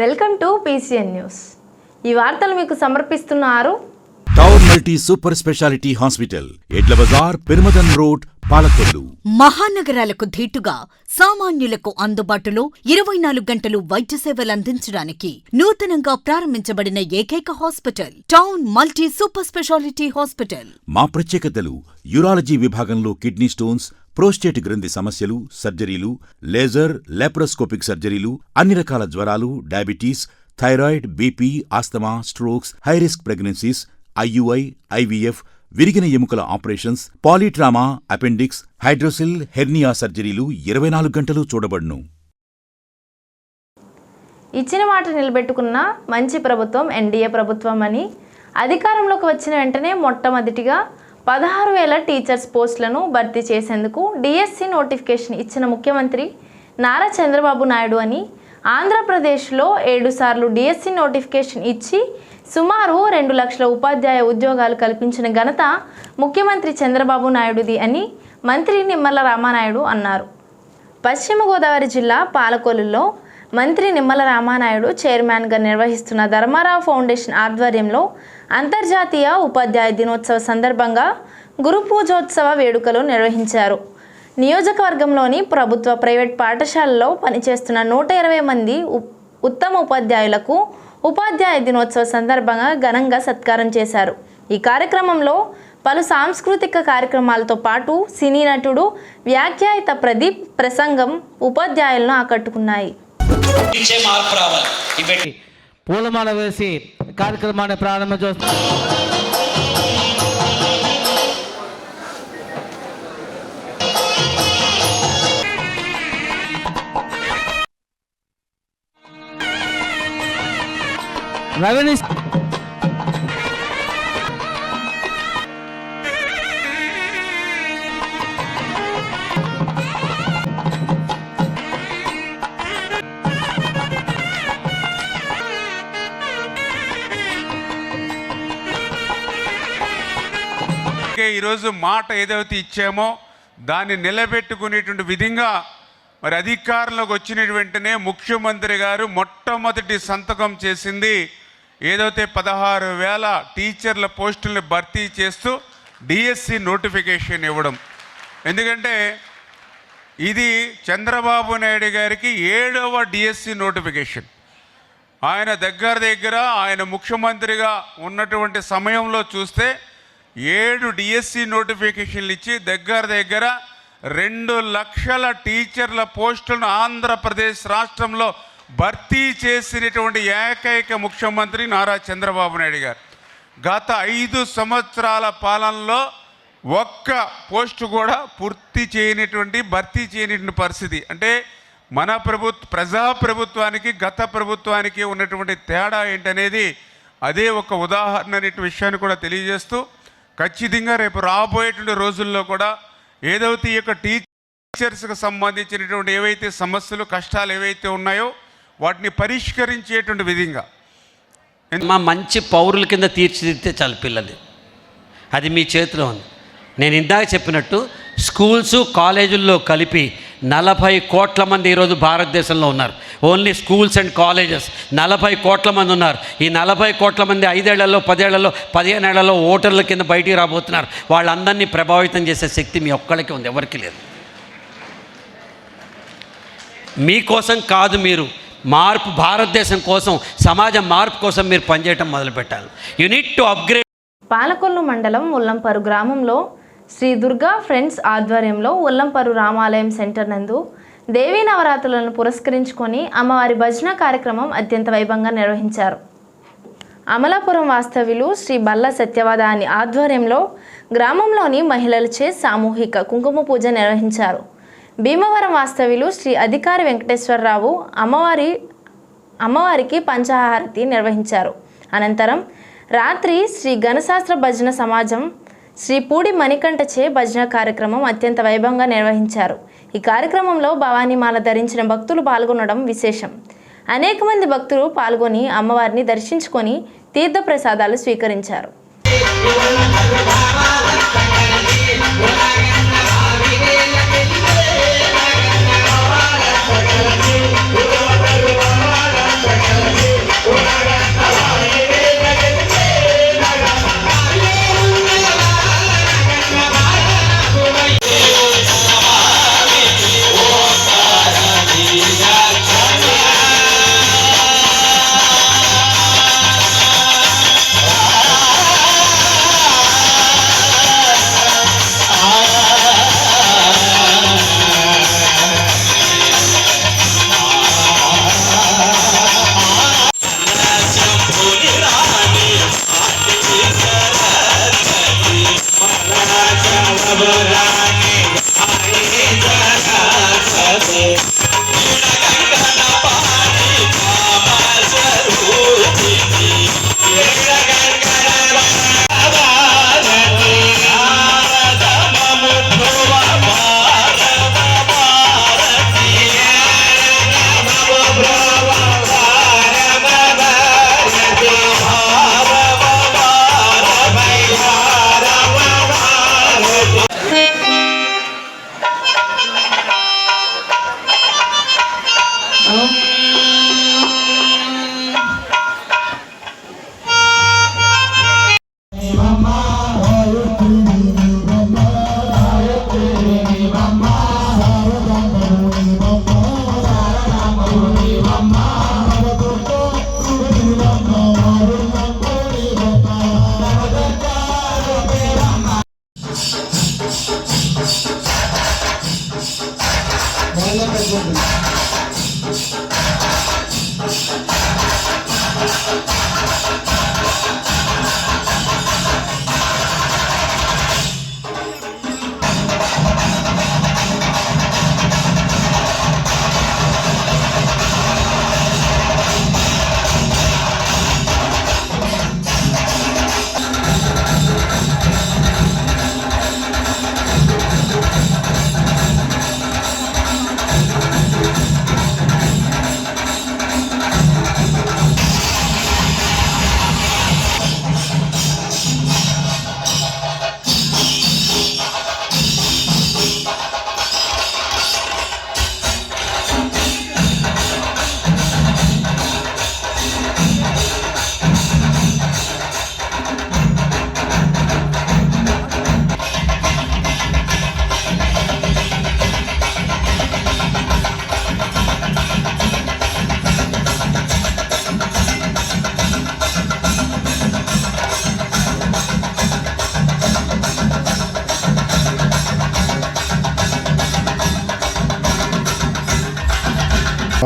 Welcome to PCN news. ఈ వార్తలు మీకు సమర్పిస్తున్నారు town multi super speciality hospital, Edla Bazar, Perumadan road, Palakollu. మహానగరాలకు ధీటుగా సామాన్యులకు అందుబాటులో 24 గంటలు వైద్య సేవలు అందించడానికి నూతనంగా ప్రారంభించబడిన ఏకైక hospital town multi super speciality hospital. మా ప్రత్యేకతలు: యూరాలజీ విభాగంలో కిడ్నీ స్టోన్స్, ప్రోస్టేట్ గ్రంథి సమస్యలు, సర్జరీలు, లేజర్, లాప్రోస్కోపిక్ సర్జరీలు, అన్ని రకాల జ్వరాలు, diabetes, thyroid, BP, asthma, strokes, high risk pregnancies, IUI, IVF, విరిగిన ఎముకల ఆపరేషన్స్, పాలీట్రామా, అపెండిక్స్, హైడ్రోసిల్, హెర్నియా సర్జరీలు 24 గంటలు చూడబడును. ఇచ్చిన మాట నిలబెట్టుకున్న మంచి ప్రభుత్వం NDA ప్రభుత్వం అని అధికారంలోకి వచ్చిన వెంటనే మొట్టమొదటిగా 16,000 టీచర్స్ పోస్టులను భర్తీ చేసేందుకు DSC నోటిఫికేషన్ ఇచ్చిన ముఖ్యమంత్రి నారా చంద్రబాబు నాయుడు అని ఆంధ్రప్రదేశ్లో 7 సార్లు DSC నోటిఫికేషన్ ఇచ్చి సుమారు 2 లక్షల ఉపాధ్యాయ ఉద్యోగాలు కల్పించిన ఘనత ముఖ్యమంత్రి చంద్రబాబు నాయుడుది అని మంత్రి నిమ్మల రామానాయుడు అన్నారు. పశ్చిమ గోదావరి జిల్లా పాలకొల్లులో మంత్రి నిమ్మల రామానాయుడు చైర్మన్గా నిర్వహిస్తున్న ధర్మారావు ఫౌండేషన్ ఆధ్వర్యంలో అంతర్జాతీయ ఉపాధ్యాయ దినోత్సవ సందర్భంగా గురు పూజోత్సవ వేడుకలు నిర్వహించారు. నియోజకవర్గంలోని ప్రభుత్వ ప్రైవేట్ పాఠశాలలో పనిచేస్తున్న 120 మంది ఉత్తమ ఉపాధ్యాయులకు ఉపాధ్యాయ దినోత్సవ సందర్భంగా ఘనంగా సత్కారం చేశారు. ఈ కార్యక్రమంలో పలు సాంస్కృతిక కార్యక్రమాలతో పాటు సినీ నటుడు వ్యాఖ్యాత ప్రదీప్ ప్రసంగం ఉపాధ్యాయులను ఆకట్టుకున్నాయి. పూలమాల వేసి కార్యక్రమాన్ని ప్రారంభం చేస్తారు. రెవెన్యూ ఈరోజు మాట ఏదైతే ఇచ్చామో దాన్ని నిలబెట్టుకునేటువంటి విధంగా మరి అధికారంలోకి వచ్చిన వెంటనే ముఖ్యమంత్రి గారు మొట్టమొదటి సంతకం చేసింది ఏదైతే 16,000 టీచర్ల పోస్టుల్ని భర్తీ చేస్తూ DSC నోటిఫికేషన్ ఇవ్వడం. ఎందుకంటే ఇది చంద్రబాబు నాయుడు గారికి 7వ DSC నోటిఫికేషన్. ఆయన దగ్గర ఆయన ముఖ్యమంత్రిగా ఉన్నటువంటి సమయంలో చూస్తే 7 DSC నోటిఫికేషన్లు ఇచ్చి దగ్గర 2 లక్షల టీచర్ల పోస్టులను ఆంధ్రప్రదేశ్ రాష్ట్రంలో భర్తీ చేసినటువంటి ఏకైక ముఖ్యమంత్రి నారా చంద్రబాబు నాయుడు గారు. గత 5 సంవత్సరాల పాలనలో ఒక్క పోస్టు కూడా భర్తీ చేయనటువంటి పరిస్థితి. అంటే మన ప్రజాప్రభుత్వానికి గత ప్రభుత్వానికి ఉన్నటువంటి తేడా ఏంటనేది అదే ఒక ఉదాహరణ అనే విషయాన్ని కూడా తెలియజేస్తూ, ఖచ్చితంగా రేపు రాబోయేటువంటి రోజుల్లో కూడా ఏదైతే ఈ యొక్క టీచర్స్కి సంబంధించినటువంటి ఏవైతే సమస్యలు, కష్టాలు ఏవైతే ఉన్నాయో వాటిని పరిష్కరించేటువంటి విధంగా మా మంచి పౌరుల కింద తీర్చిదిద్దితే చాలు పిల్లలు. అది మీ చేతిలో ఉంది. నేను ఇందాక చెప్పినట్టు స్కూల్స్, కాలేజీల్లో కలిపి 40 కోట్ల మంది ఈరోజు భారతదేశంలో ఉన్నారు. ఓన్లీ స్కూల్స్ అండ్ కాలేజెస్ 40 కోట్ల మంది ఉన్నారు. ఈ 40 కోట్ల మంది 5 ఏళ్లలో, 10 ఏళ్లలో, 15 ఏళ్లలో ఓటర్ల కింద బయటికి రాబోతున్నారు. వాళ్ళందరినీ ప్రభావితం చేసే శక్తి మీ ఒక్కళ్ళకి ఉంది, ఎవరికి లేదు. మీకోసం కాదు, మీరు మార్పు, భారతదేశం కోసం, సమాజం మార్పు కోసం మీరు పనిచేయటం మొదలుపెట్టాలి. You need to upgrade. Palakollu మండలం ఉల్లంపరు గ్రామంలో శ్రీ దుర్గా ఫ్రెండ్స్ ఆధ్వర్యంలో ఉల్లంపరు రామాలయం సెంటర్ నందు దేవీ నవరాత్రులను పురస్కరించుకొని అమ్మవారి భజన కార్యక్రమం అత్యంత వైభవంగా నిర్వహించారు. అమలాపురం వాస్తవ్యులు శ్రీ బల్ల సత్యవదాని ఆధ్వర్యంలో గ్రామంలోని మహిళలచే సామూహిక కుంకుమ పూజ నిర్వహించారు. భీమవరం వాస్తవ్యులు శ్రీ అధికారి వెంకటేశ్వరరావు అమ్మవారికి పంచహారతి నిర్వహించారు. అనంతరం రాత్రి శ్రీ గణశాస్త్ర భజన సమాజం శ్రీ పూడి మణికంఠచే భజన కార్యక్రమం అత్యంత వైభవంగా నిర్వహించారు. ఈ కార్యక్రమంలో భవానీమాల ధరించిన భక్తులు పాల్గొనడం విశేషం. అనేక మంది భక్తులు పాల్గొని అమ్మవారిని దర్శించుకొని తీర్థ ప్రసాదాలు స్వీకరించారు.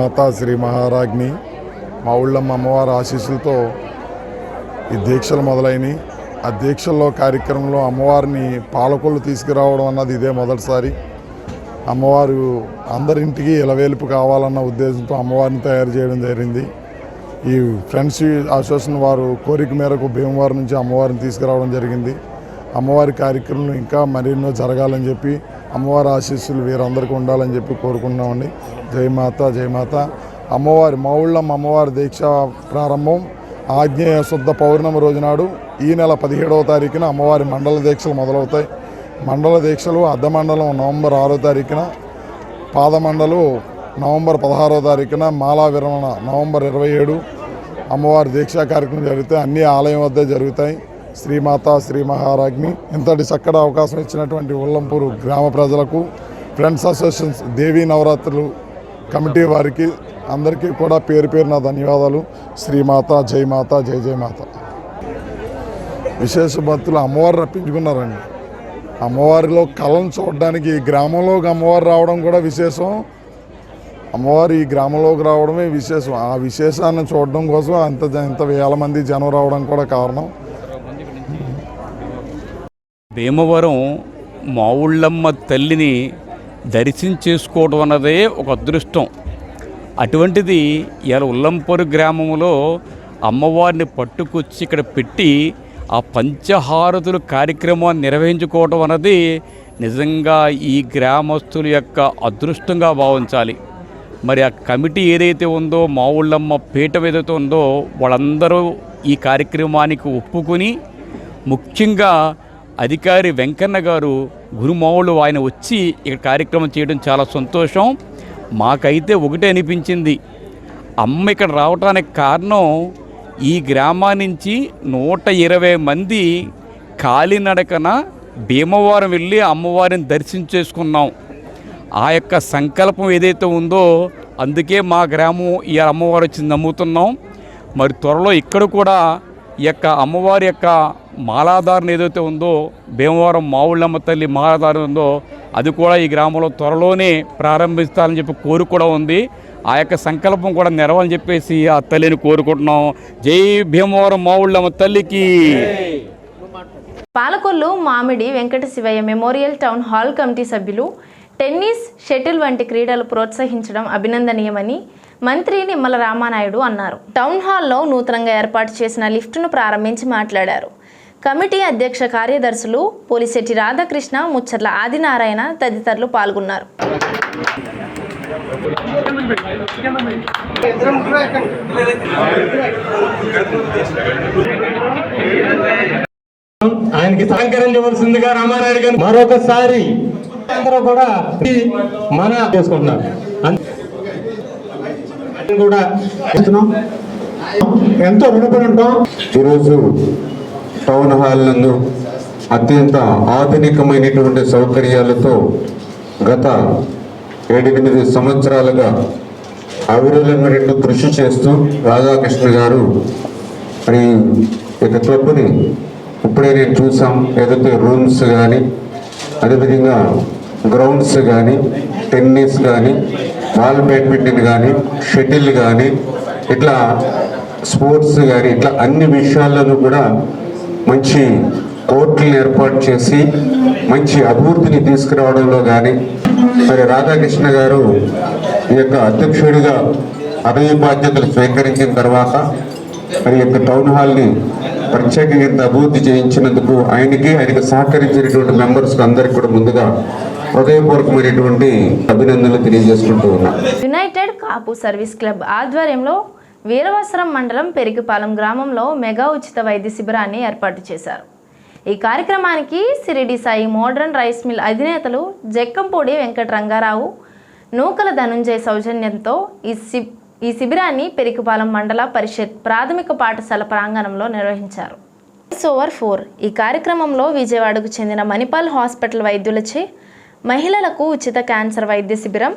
మాతా శ్రీ మహారాజ్ని మా ఊళ్ళమ్మ అమ్మవారి ఆశీస్సులతో ఈ దీక్షలు మొదలైనవి. ఆ దీక్షల్లో కార్యక్రమంలో అమ్మవారిని పాలకొల్లు తీసుకురావడం అన్నది ఇదే మొదటిసారి. అమ్మవారు అందరింటికి ఇలవేలుపు కావాలన్న ఉద్దేశంతో అమ్మవారిని తయారు చేయడం జరిగింది. ఈ ఫ్రెండ్స్ అసోసియేషన్ వారు కోరిక మేరకు భీమవరం నుంచి అమ్మవారిని తీసుకురావడం జరిగింది. అమ్మవారి కార్యక్రమాలు ఇంకా మరెన్నో జరగాలని చెప్పి అమ్మవారి ఆశీస్సులు వీరందరికీ ఉండాలని చెప్పి కోరుకుంటున్నామండి. జయమాత జయమాత. అమ్మవారి మా ఊళ్ళమ్మ అమ్మవారి దీక్ష ప్రారంభం ఆగ్నేయ శుద్ధ పౌర్ణమి రోజునాడు ఈ నెల 17వ తారీఖున అమ్మవారి మండల దీక్షలు మొదలవుతాయి. మండల దీక్షలు అర్ధమండలం నవంబర్ 6వ తారీఖున, పాదమండలు నవంబర్ 16వ తారీఖున, మాలా విరమణ నవంబర్ 27. అమ్మవారి దీక్షా కార్యక్రమం జరిగితే అన్ని ఆలయం వద్ద జరుగుతాయి. శ్రీమాత శ్రీ మహారాజ్ని ఇంతటి చక్కటి అవకాశం ఇచ్చినటువంటి ఉల్లంపూరు గ్రామ ప్రజలకు, ఫ్రెండ్స్ అసోసియేషన్స్, దేవీ నవరాత్రులు కమిటీ వారికి అందరికీ కూడా పేరు పేరున ధన్యవాదాలు. శ్రీమాత జయమాత జయ జయమాత. విశేష భక్తులు అమ్మవారు రప్పించుకున్నారండి. అమ్మవారిలో కళను చూడడానికి ఈ గ్రామంలోకి అమ్మవారు రావడం కూడా విశేషం. అమ్మవారు ఈ గ్రామంలోకి రావడమే విశేషం. ఆ విశేషాన్ని చూడడం కోసం ఇంత వేల మంది జనం రావడం కూడా కారణం. భీమవరం మా ఊళ్ళమ్మ తల్లిని దర్శించేసుకోవడం అన్నదే ఒక అదృష్టం. అటువంటిది ఇలా ఉల్లంపూరు గ్రామంలో అమ్మవారిని పట్టుకొచ్చి ఇక్కడ పెట్టి ఆ పంచహారతుల కార్యక్రమాన్ని నిర్వహించుకోవడం అన్నది నిజంగా ఈ గ్రామస్తుల యొక్క అదృష్టంగా భావించాలి. మరి ఆ కమిటీ ఏదైతే ఉందో, మా ఊళ్ళమ్మ పీఠం ఏదైతే ఉందో, వాళ్ళందరూ ఈ కార్యక్రమానికి ఒప్పుకొని, ముఖ్యంగా అధికారి వెంకన్న గారు గురుమావులు ఆయన వచ్చి ఇక్కడ కార్యక్రమం చేయడం చాలా సంతోషం. మాకైతే ఒకటే అనిపించింది, అమ్మ ఇక్కడ రావడానికి కారణం ఈ గ్రామాన్నించి 120 మంది కాలినడకన భీమవరం వెళ్ళి అమ్మవారిని దర్శించేసుకున్నాం. ఆ యొక్క సంకల్పం ఏదైతే ఉందో అందుకే మా గ్రామం ఈ అమ్మవారు వచ్చి నమ్ముతున్నాం. మరి త్వరలో ఇక్కడ కూడా ఈ యొక్క అమ్మవారి యొక్క మాలాధారణ ఏదైతే ఉందో, భీమవరం మా ఊళ్ళమ్మ తల్లి మాలాధారణ ఉందో, అది కూడా ఈ గ్రామంలో త్వరలోనే ప్రారంభిస్తారని చెప్పి కోరిక కూడా ఉంది. ఆ యొక్క సంకల్పం కూడా నెరవాలని చెప్పేసి ఆ తల్లిని కోరుకుంటున్నాం. జై భీమవరం మా ఊళ్ళమ్మ తల్లికి. పాలకొల్లు మామిడి Venkata Shivayya memorial town hall committee సభ్యులు టెన్నిస్, షటిల్ వంటి క్రీడలు ప్రోత్సహించడం అభినందనీయమని మంత్రి నిమ్మల రామానాయుడు అన్నారు. టౌన్ హాల్లో నూతనంగా ఏర్పాటు చేసిన లిఫ్టును ప్రారంభించి మాట్లాడారు. కమిటీ అధ్యక్ష కార్యదర్శులు పోలిశెట్టి రాధాకృష్ణ, ముచ్చర్ల ఆదినారాయణ తదితరులు పాల్గొన్నారు. ఆయనకి సహకరించవలసిందిగా రామారాయుడు గారు మరొకసారి అందరూ కూడా మన చేసుకుంటున్నారు. కూడా ఎంతో రుణపడి ఉంటాం. ఈరోజు టౌన్ హాల్ నందు అత్యంత ఆధునికమైనటువంటి సౌకర్యాలతో గత 7-8 సంవత్సరాలుగా అవిరళమైన కృషి చేస్తూ రాధాకృష్ణ గారు మరి ఇక క్లబ్ని ఇప్పుడే నేను చూసాం. ఏదైతే రూమ్స్ కానీ, అదేవిధంగా గ్రౌండ్స్ కానీ, టెన్నిస్ కానీ, బాల్ బ్యాడ్మింటన్ కానీ, షటిల్ కానీ, ఇట్లా స్పోర్ట్స్ కానీ, ఇట్లా అన్ని విషయాలను కూడా మంచి కోర్టులను ఏర్పాటు చేసి మంచి అభివృద్ధిని తీసుకురావడంలో కానీ మరి రాధాకృష్ణ గారు ఈ యొక్క అధ్యక్షుడిగా పదవి బాధ్యతలు స్వీకరించిన తర్వాత మరి యొక్క టౌన్ హాల్ని ప్రత్యేకంగా అభివృద్ధి చేయించినందుకు ఆయనకి సహకరించినటువంటి మెంబర్స్కి అందరికీ కూడా ముందుగా హృదయపూర్వకమైనటువంటి అభినందనలు తెలియజేసుకుంటూ ఉన్నాం. యునైటెడ్ కాపు సర్వీస్ క్లబ్ ఆధ్వర్యంలో వీరవసరం మండలం పెరిగిపాలెం గ్రామంలో మెగా ఉచిత వైద్య శిబిరాన్ని ఏర్పాటు చేశారు. ఈ కార్యక్రమానికి Shirdi Sai modern rice mill అధినేతలు జక్కంపూడి వెంకట రంగారావు, నూకల ధనుంజయ్ సౌజన్యంతో ఈ శిబిరాన్ని పెరిగిపాలెం మండల పరిషత్ ప్రాథమిక పాఠశాల ప్రాంగణంలో నిర్వహించారు. ఓవర్ 4 ఈ కార్యక్రమంలో విజయవాడకు చెందిన మణిపాల్ హాస్పిటల్ వైద్యులచే మహిళలకు ఉచిత క్యాన్సర్ వైద్య శిబిరం,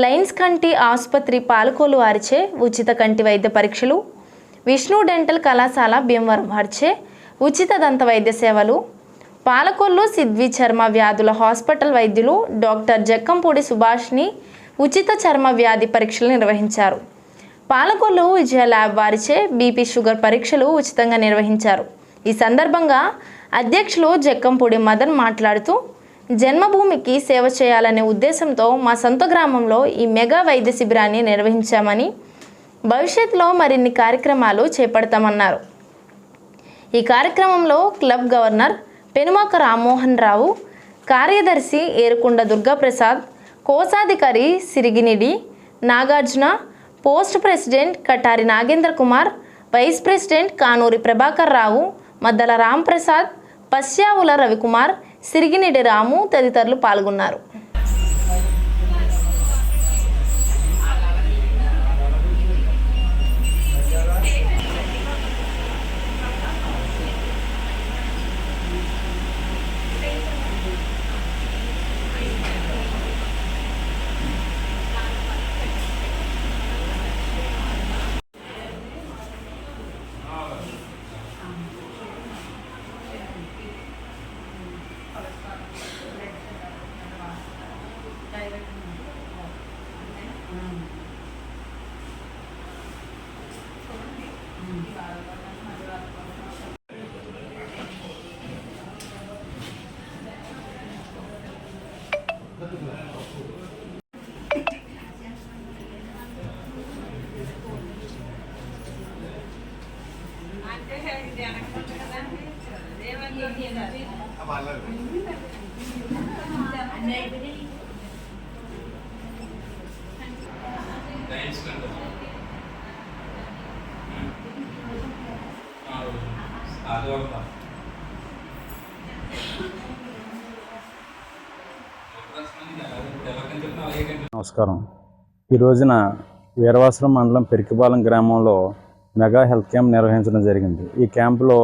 లయన్స్ కంటి ఆసుపత్రి పాలకొల్లు వారిచే ఉచిత కంటి వైద్య పరీక్షలు, విష్ణు డెంటల్ కళాశాల భీమవరం వారిచే ఉచిత దంత వైద్య సేవలు, పాలకొల్లు సిద్వి చర్మ వ్యాధుల హాస్పిటల్ వైద్యులు డాక్టర్ జక్కంపూడి సుభాష్ని ఉచిత చర్మ వ్యాధి పరీక్షలు నిర్వహించారు. పాలకొల్లు విజయ ల్యాబ్ వారిచే బీపీ షుగర్ పరీక్షలు ఉచితంగా నిర్వహించారు. ఈ సందర్భంగా అధ్యక్షులు జక్కంపూడి మదన్ మాట్లాడుతూ, జన్మభూమికి సేవ చేయాలనే ఉద్దేశంతో మా సొంత గ్రామంలో ఈ మెగా వైద్య శిబిరాన్ని నిర్వహించామని, భవిష్యత్తులో మరిన్ని కార్యక్రమాలు చేపడతామన్నారు. ఈ కార్యక్రమంలో క్లబ్ గవర్నర్ పెనుమాక రామ్మోహన్ రావు, కార్యదర్శి ఏరుకొండ దుర్గాప్రసాద్, కోశాధికారి Siriginidi Nagarjuna, past president Katari Nagendra Kumar, vice president Kanuri Prabhakar Rao, Maddala Ramprasad, Pasyavula Ravikumar, Siriginidi Ramu తదితరులు పాల్గొన్నారు. నమస్కారం. ఈ రోజున వీరవాసరం మండలం పెరికిపాలెం గ్రామంలో మెగా హెల్త్ క్యాంప్ నిర్వహించడం జరిగింది. ఈ క్యాంపులో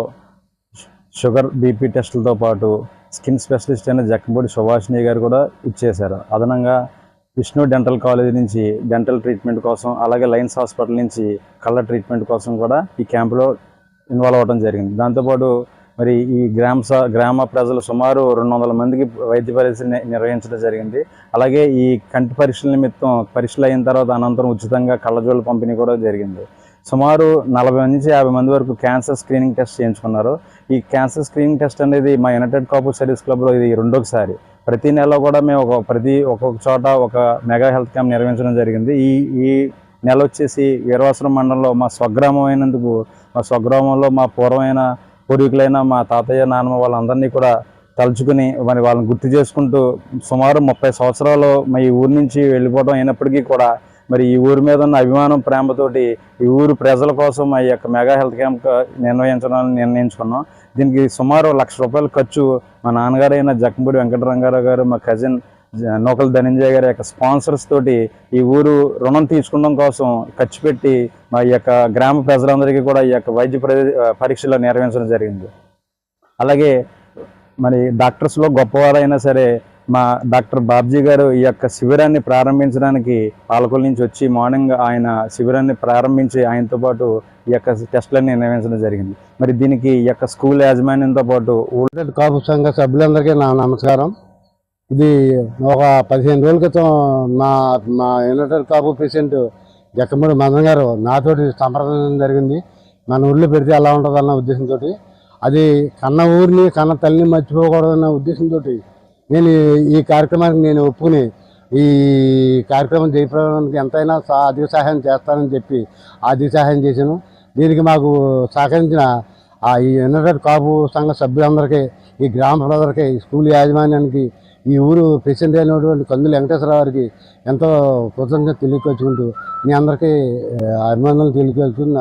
షుగర్ బీపీ టెస్టులతో పాటు స్కిన్ స్పెషలిస్ట్ అయిన జక్కంపూడి సుభాషిణి గారు కూడా ఇచ్చేశారు. అదనంగా విష్ణు డెంటల్ కాలేజ్ నుంచి డెంటల్ ట్రీట్మెంట్ కోసం, అలాగే లయన్స్ హాస్పిటల్ నుంచి కళ్ళ ట్రీట్మెంట్ కోసం కూడా ఈ క్యాంపులో ఇన్వాల్వ్ అవ్వడం జరిగింది. దాంతోపాటు మరి ఈ గ్రామ ప్రజలు సుమారు 200 మందికి వైద్య పరీక్షలు నిర్వహించడం జరిగింది. అలాగే ఈ కంటి పరీక్షల నిమిత్తం పరీక్షలు అయిన తర్వాత అనంతరం ఉచితంగా కళ్ళజోళ్ళు పంపిణీ కూడా జరిగింది. సుమారు 40 నుంచి 50 మంది వరకు క్యాన్సర్ స్క్రీనింగ్ టెస్ట్ చేయించుకున్నారు. ఈ క్యాన్సర్ స్క్రీనింగ్ టెస్ట్ అనేది మా యునైటెడ్ కాపు సర్వీస్ క్లబ్లో ఇది రెండోసారి. ప్రతి నెలలో కూడా మేము ఒక్కొక్క చోట ఒక మెగా హెల్త్ క్యాంప్ నిర్వహించడం జరిగింది. ఈ నెల వచ్చేసి వీరవాసరం మండలంలో మా స్వగ్రామం అయినందుకు, మా స్వగ్రామంలో మా పూర్వీకులైన మా తాతయ్య నాన్నమ్మ వాళ్ళందరినీ కూడా తలుచుకుని మరి వాళ్ళని గుర్తు చేసుకుంటూ సుమారు 30 సంవత్సరాలు మా ఈ ఊరి నుంచి వెళ్ళిపోవడం అయినప్పటికీ కూడా మరి ఈ ఊరి మీద ఉన్న అభిమానం, ప్రేమతోటి ఈ ఊరు ప్రజల కోసం ఈ యొక్క మెగా హెల్త్ క్యాంప్ నిర్వహించడానికి నిర్ణయించుకున్నాం. దీనికి సుమారు ₹1,00,000 ఖర్చు మా నాన్నగారు అయిన జక్కంపూడి వెంకటరంగారావు గారు, మా కజిన్ నోకల ధనంజయ గారి యొక్క స్పాన్సర్స్ తోటి ఈ ఊరు రుణం తీర్చుకోవడం కోసం ఖర్చు పెట్టి మా యొక్క గ్రామ ప్రజలందరికీ కూడా ఈ యొక్క వైద్య పరీక్షలు నిర్వహించడం జరిగింది. అలాగే మరి డాక్టర్స్లో గొప్పవారైనా సరే మా డాక్టర్ బాబ్జీ గారు ఈ యొక్క శిబిరాన్ని ప్రారంభించడానికి పాలకొల్లు నుంచి వచ్చి మార్నింగ్ ఆయన శిబిరాన్ని ప్రారంభించి ఆయనతో పాటు ఈ యొక్క టెస్టులన్నీ నిర్వహించడం జరిగింది. మరి దీనికి ఈ యొక్క స్కూల్ యాజమాన్యంతో పాటు యునైటెడ్ కాపు సంఘ సభ్యులందరికీ నా నమస్కారం. ఇది ఒక 15 రోజుల క్రితం మా యునైటెడ్ కాపు ప్రెసిడెంట్ జక్కంపూడి మదన్ గారు నాతోటి సంప్రదించడం జరిగింది. మన ఊళ్ళో పెడితే ఎలా ఉంటుందన్న ఉద్దేశంతో, అది కన్న ఊరిని కన్న తల్లిని మర్చిపోకూడదన్న ఉద్దేశంతో నేను ఈ కార్యక్రమానికి ఒప్పుకుని ఈ కార్యక్రమం జయప్రదానికి ఎంతైనా అధిక సహాయం చేస్తానని చెప్పి అధిక సహాయం చేశాను. దీనికి మాకు సహకరించిన ఈ యునైటెడ్ కాపు సంఘ సభ్యులందరికీ, ఈ గ్రామ ప్రజలకి, ఈ స్కూల్ యాజమాన్యానికి, ఈ ఊరు ప్రెసిడెంట్ అయినటువంటి కందులు వెంకటేశ్వరరావు గారికి ఎంతో కృతజ్ఞత తెలియపరుచుకుంటూ మీ అందరికీ అభినందనలు తెలియపరుచుకుంటూ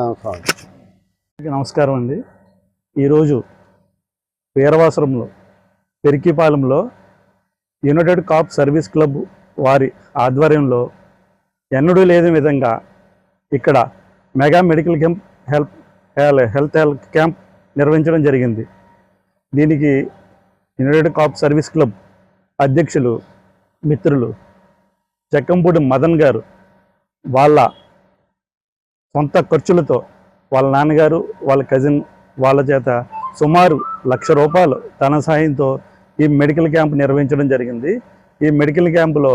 నమస్కారం అండి. ఈరోజు వీరవాసరంలో పెరికిపాలెంలో యునైటెడ్ కాప్ సర్వీస్ క్లబ్ వారి ఆధ్వర్యంలో ఎన్నడూ లేని విధంగా ఇక్కడ mega medical camp health camp నిర్వహించడం జరిగింది. దీనికి యునైటెడ్ కాప్ సర్వీస్ క్లబ్ అధ్యక్షులు మిత్రులు జక్కంపూడి మదన్ గారు వాళ్ళ సొంత ఖర్చులతో వాళ్ళ నాన్నగారు, వాళ్ళ కజిన్ వాళ్ళ చేత సుమారు ₹1,00,000 ధన సాయంతో ఈ మెడికల్ క్యాంప్ నిర్వహించడం జరిగింది. ఈ మెడికల్ క్యాంపులో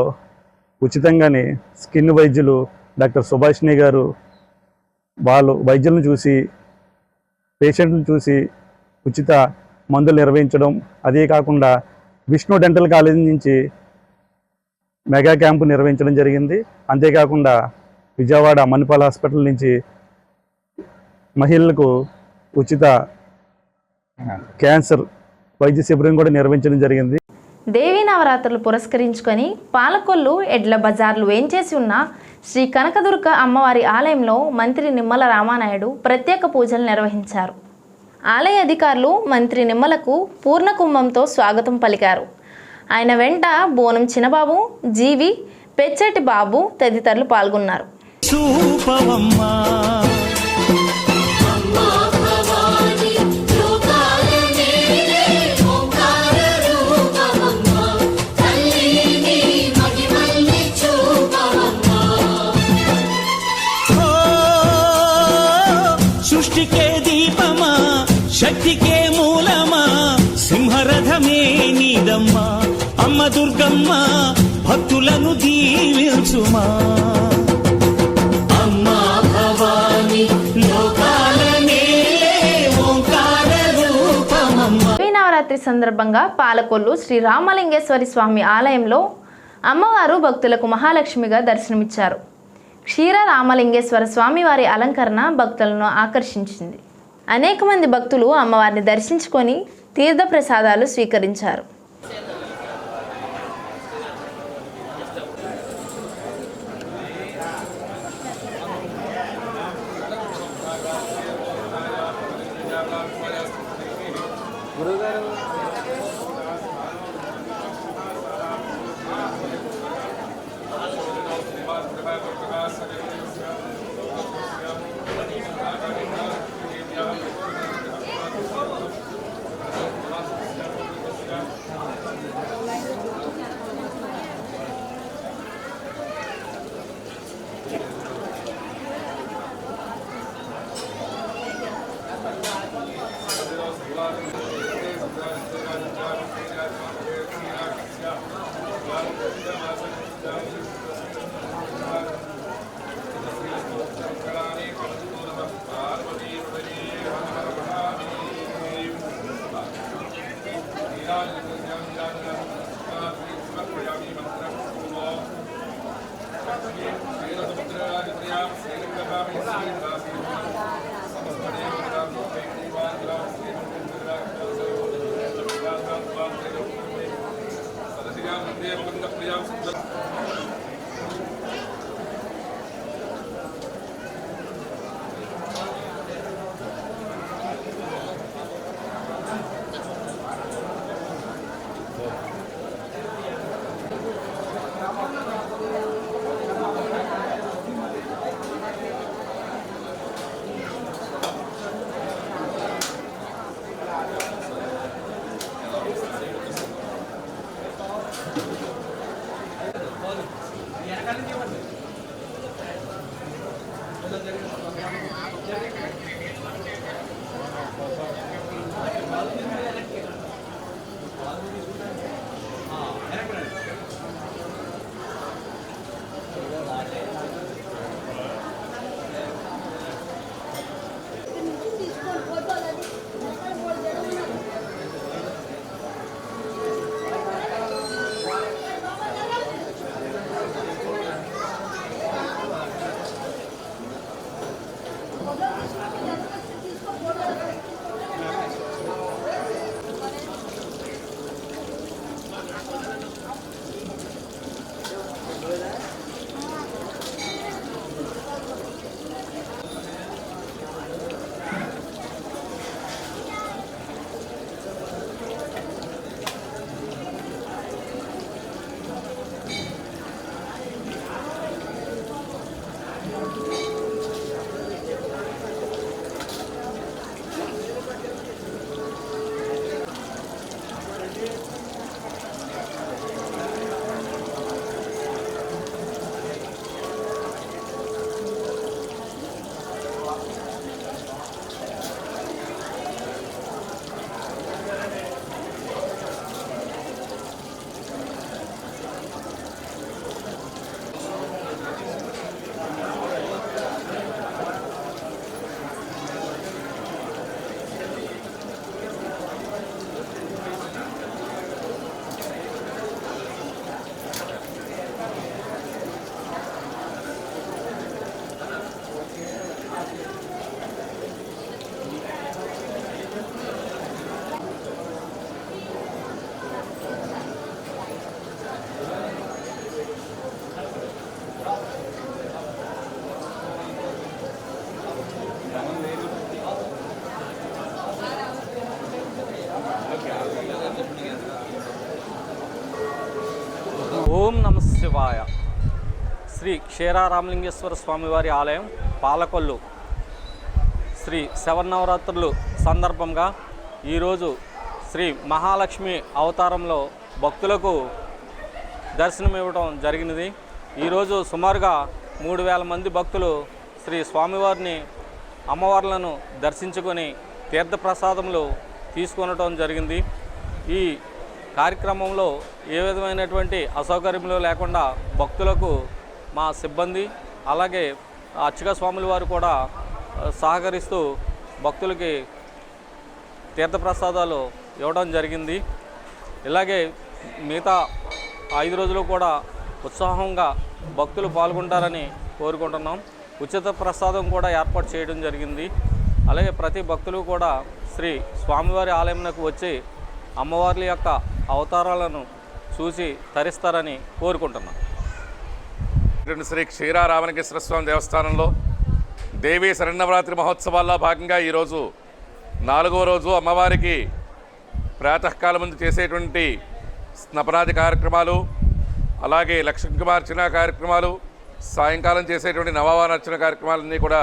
ఉచితంగానే స్కిన్ వైద్యులు డాక్టర్ సుభాషిణి గారు వాళ్ళు వైద్యులను చూసి పేషెంట్లను చూసి ఉచిత మందులు నిర్వహించడం, అదే కాకుండా విష్ణు డెంటల్ కాలేజీ నుంచి మెగా క్యాంపు నిర్వహించడం జరిగింది. అంతేకాకుండా విజయవాడ మణిపాల్ హాస్పిటల్ నుంచి మహిళలకు ఉచిత క్యాన్సర్ వైద్య శిబిరం కూడా నిర్వహించడం జరిగింది. దేవీ నవరాత్రులు పురస్కరించుకొని పాలకొల్లు ఎడ్ల బజార్లు వేంచేసి ఉన్న శ్రీ కనకదుర్గ అమ్మవారి ఆలయంలో మంత్రి నిమ్మల రామానాయుడు ప్రత్యేక పూజలు నిర్వహించారు. ఆలయ అధికారులు మంత్రి నిమ్మలకు పూర్ణ కుంభంతో స్వాగతం పలికారు. ఆయన వెంట బోనం చిన్నబాబు, జీవి, పెచ్చటి బాబు తదితరులు పాల్గొన్నారు. సృష్టికే దీపమా, శక్తికే మూలమా, సింహరథమే నీదమ్మా, అమ్మ దుర్గమ్మ భక్తులను దీవించుమా. అమ్మా భవాని లోకాల నేలే ఓంకార రూపమమ్మా. దేవీ నవరాత్రి సందర్భంగా పాలకొల్లు శ్రీ రామలింగేశ్వరి స్వామి ఆలయంలో అమ్మవారు భక్తులకు మహాలక్ష్మిగా దర్శనమిచ్చారు. క్షీర రామలింగేశ్వర స్వామి వారి అలంకరణ భక్తులను ఆకర్షించింది. అనేక మంది భక్తులు అమ్మవారిని దర్శించుకొని తీర్థ ప్రసాదాలు స్వీకరించారు. శివాయ. శ్రీ క్షీరారామలింగేశ్వర స్వామివారి ఆలయం పాలకొల్లు శ్రీ శవన్నవరాత్రులు సందర్భంగా ఈరోజు శ్రీ మహాలక్ష్మి అవతారంలో భక్తులకు దర్శనమివ్వడం జరిగినది. ఈరోజు సుమారుగా 3000 మంది భక్తులు శ్రీ స్వామివారిని అమ్మవార్లను దర్శించుకొని తీర్థప్రసాదములు తీసుకొనటం జరిగింది. ఈ కార్యక్రమంలో ఏ విధమైనటువంటి అసౌకర్యములు లేకుండా భక్తులకు మా సిబ్బంది అలాగే అర్చక స్వాముల వారు కూడా సహకరిస్తూ భక్తులకి తీర్థప్రసాదాలు ఇవ్వడం జరిగింది. ఇలాగే మిగతా 5 రోజులు కూడా ఉత్సాహంగా భక్తులు పాల్గొంటారని కోరుకుంటున్నాం. ఉచిత ప్రసాదం కూడా ఏర్పాటు చేయడం జరిగింది. అలాగే ప్రతి భక్తులు కూడా శ్రీ స్వామివారి ఆలయంకు వచ్చి అమ్మవార్ల యొక్క అవతారాలను చూసి తరిస్తారని కోరుకుంటున్నాం. శ్రీ క్షీరారామలింగేశ్వర స్వామి దేవస్థానంలో దేవీ శరన్నవరాత్రి మహోత్సవాల్లో భాగంగా ఈరోజు 4వ రోజు అమ్మవారికి ప్రాతకాలం ముందు చేసేటువంటి స్నపనాది కార్యక్రమాలు, అలాగే లక్ష్మీకుమార్చన కార్యక్రమాలు, సాయంకాలం చేసేటువంటి నవవారార్చన కార్యక్రమాలన్నీ కూడా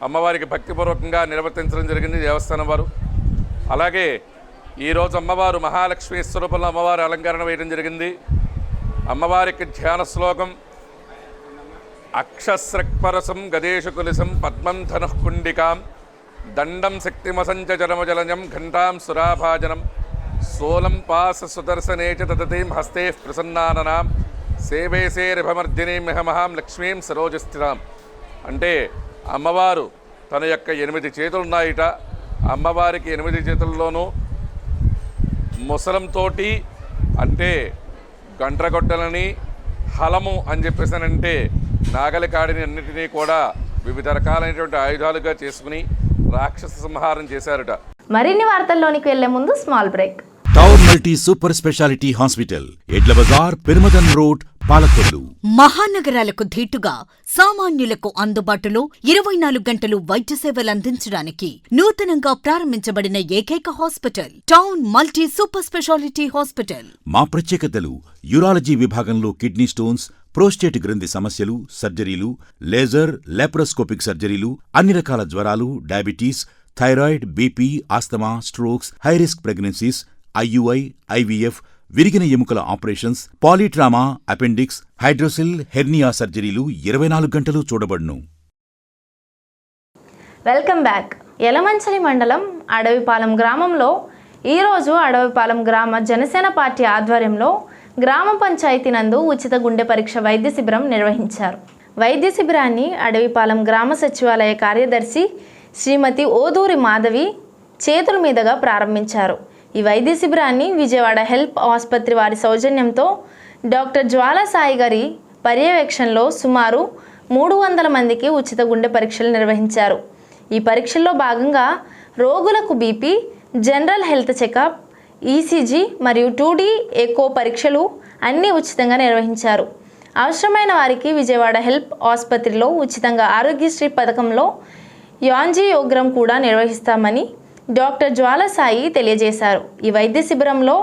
అమ్మవారికి భక్తిపూర్వకంగా నిర్వర్తించడం జరిగింది దేవస్థానం వారు. అలాగే ఈరోజు అమ్మవారు మహాలక్ష్మి స్వరూపంలో అమ్మవారి అలంకరణ వేయడం జరిగింది. అమ్మవారికి ధ్యాన శ్లోకం అక్షస్రక్పరసం గదేశు కులిసం పద్మం ధనుఃకుండికాం దండం శక్తిమసంచరమజలజం ఘంటాం సురాభాజనం సోలం పాస సుదర్శనే చ తదతీం హస్తే ప్రసన్నాననాం సేవేసేరిభమర్దినీం మిహమహాం లక్ష్మీం సరోజస్థితాం. అంటే అమ్మవారు తన యొక్క 8 చేతులున్నాయిట. అమ్మవారికి 8 చేతుల్లోనూ ముసలంతోటి అంటే గంట్రగొడ్డలని హలము అని చెప్పేసానంటే నాగలి కాడిని అన్నిటినీ కూడా వివిధ రకాలైనటువంటి ఆయుధాలుగా చేసుకుని రాక్షస సంహారం చేశారట. మరిన్ని వార్తల్లోనికి వెళ్లే ముందు small break. Town multi super speciality hospital, Edla Bazar, Perumadan road, Palakollu. మహానగరాలకు ధీటుగా సామాన్యులకు అందుబాటులో 24 గంటలు వైద్య సేవలందించడానికి నూతనంగా ప్రారంభించబడిన ఏకైక hospital town multi super speciality hospital. మా ప్రత్యేకతలు: యూరాలజీ విభాగంలో కిడ్నీ స్టోన్స్, ప్రోస్టేట్ గ్రంథి సమస్యలు, సర్జరీలు, లేజర్, లాప్రోస్కోపిక్ సర్జరీలు, అన్ని రకాల జ్వరాలు, diabetes, thyroid, BP, asthma, strokes, high risk pregnancies, IUI, IVF, విరిగిన ఎముకల ఆపరేషన్స్, పాలీట్రామా, అపెండిక్స్, హైడ్రోసిల్, హెర్నియా సర్జరీలు 24 గంటలు చూడబడును. Welcome back. యలమంచిలి మండలం అడవిపాలెం గ్రామంలో ఈరోజు అడవిపాలెం గ్రామ జనసేన పార్టీ ఆధ్వర్యంలో గ్రామ పంచాయతీ నందు ఉచిత గుండె పరీక్ష వైద్య శిబిరం నిర్వహించారు. వైద్య శిబిరాన్ని అడవిపాలెం గ్రామ సచివాలయ కార్యదర్శి శ్రీమతి ఓదూరి మాధవి చేతుల మీదుగా ప్రారంభించారు. ఈ వైద్య శిబిరాన్ని విజయవాడ హెల్ప్ ఆసుపత్రి వారి సౌజన్యంతో డాక్టర్ జ్వాలా సాయి గారి పర్యవేక్షణలో సుమారు 300 మందికి ఉచిత గుండె పరీక్షలు నిర్వహించారు. ఈ పరీక్షల్లో భాగంగా రోగులకు BP, general health checkup, ECG మరియు 2D ఎకో పరీక్షలు అన్నీ ఉచితంగా నిర్వహించారు. అవసరమైన వారికి విజయవాడ హెల్ప్ ఆసుపత్రిలో ఉచితంగా ఆరోగ్యశ్రీ పథకంలో యాంజియోగ్రామ్ కూడా నిర్వహిస్తామని డాక్టర్ జ్వాలా సాయి తెలియజేశారు. ఈ వైద్య శిబిరంలో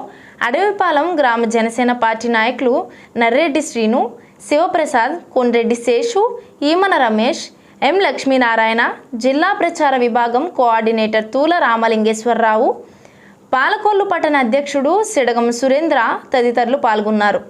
అడవిపాలెం గ్రామ జనసేన పార్టీ నాయకులు నర్రెడ్డి శ్రీను, శివప్రసాద్, కొండ్రెడ్డి శేషు, ఈమన రమేష్, ఎం లక్ష్మీనారాయణ, జిల్లా ప్రచార విభాగం కోఆర్డినేటర్ తూల రామలింగేశ్వరరావు, పాలకొల్లు పట్టణ అధ్యక్షుడు సిడగం సురేంద్ర తదితరులు పాల్గొన్నారు.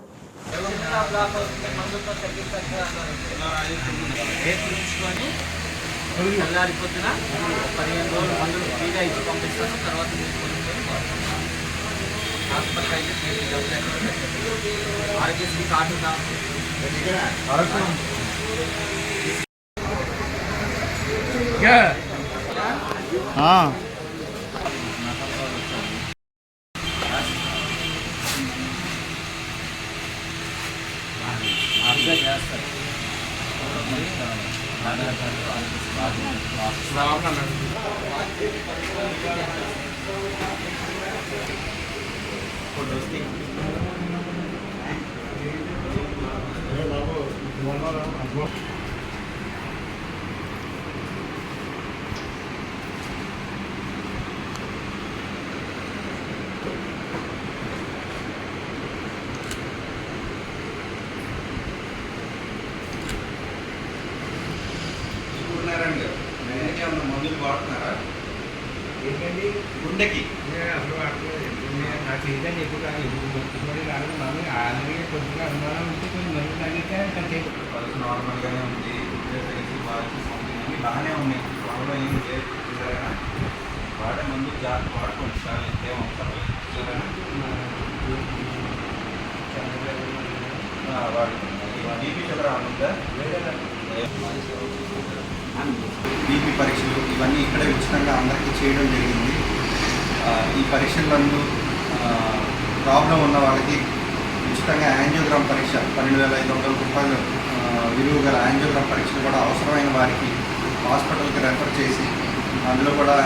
వాడుతున్నారా? ఏంటండి గుండెకి నాకు ఇదని చెప్పి ఆల్రెడీ కొద్దిగా అనుమానం ఉంటే కొంచెం మంది తగ్గితే నార్మల్గానే ఉంది, బాగానే ఉన్నాయి, ప్రాబ్లం ఏం లేదు. వాడే మందు జాగ్రత్త వాడుకోండి సార్, ఇంకేం అవసరం బీపీ షుగర్ ఉందా? బీపీ పరీక్షలు ఇవన్నీ ఇక్కడే ఉచితంగా అందరికీ చేయడం జరిగింది. ఈ పరీక్షలందు ప్రాబ్లం ఉన్న వాళ్ళకి ఉచితంగా యాంజియోగ్రామ్ పరీక్ష 12,500 రూపాయలు విలువ గల యాంజియోగ్రామ్ పరీక్షలు కూడా అవసరమైన వారికి హాస్పిటల్కి రెఫర్ చేసి అందులో కూడా